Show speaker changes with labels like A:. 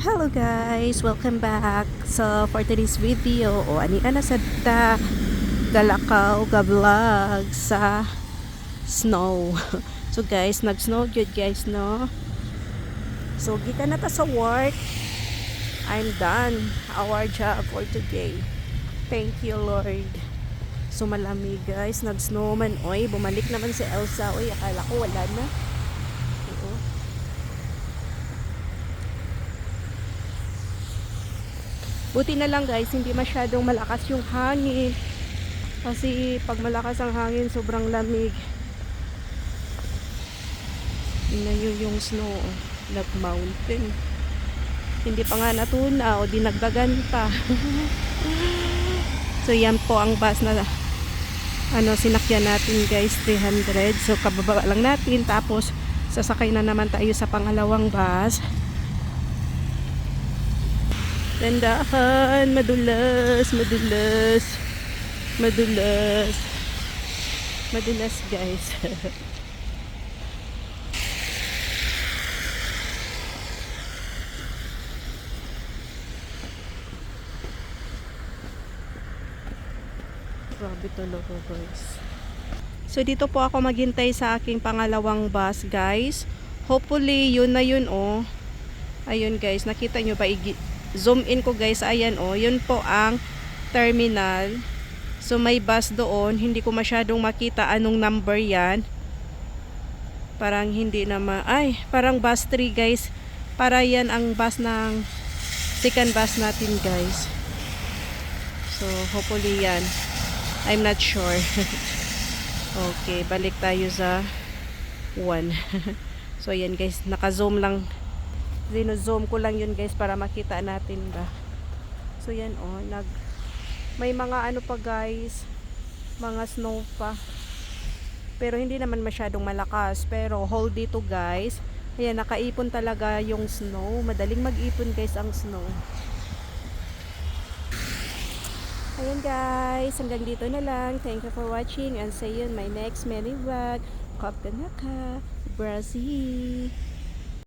A: Hello guys! Welcome back! So for today's video, ani ana sa galakaw ga vlog sa snow. So guys, nag-snow jud guys no. So gikan na ta sa work. I'm done our job for today. Thank you Lord. So malamig guys, nag-snow man oy, bumalik naman si Elsa oy, akala ko wala na. Oo. Buti na lang guys, hindi masyadong malakas yung hangin. Kasi pag malakas ang hangin, sobrang lamig. Tingnan nyo yung snow, nag-mountain. Hindi pa nga natunaw, dinagdagan pa. So yan po ang bus na sinakyan natin guys, 300. So kababa lang natin, tapos sasakay na naman tayo sa pangalawang bus. Tandahan, madulas guys. Grabe talaga guys. So dito po ako maghintay sa aking pangalawang bus guys. Hopefully yun na yun oh. Ayun guys, nakita nyo ba? Zoom in ko guys, ayan oh, yun po ang terminal. So may bus doon, hindi ko masyadong makita anong number yan. Parang hindi naman, parang bus 3 guys. Para yan ang bus ng second bus natin guys. So hopefully yan, I'm not sure. Okay, balik tayo sa 1. So yan guys, naka-zoom lang. Zino-zoom ko lang yun guys para makita natin ba. So yan oh, may mga ano pa guys, mga snow pa. Pero hindi naman masyadong malakas, pero whole dito guys. Ayan, nakaipon talaga yung snow. Madaling mag-ipon guys ang snow. Ayan guys, hanggang dito na lang. Thank you for watching and see you in my next mini vlog. Kapkanaka, Brazil.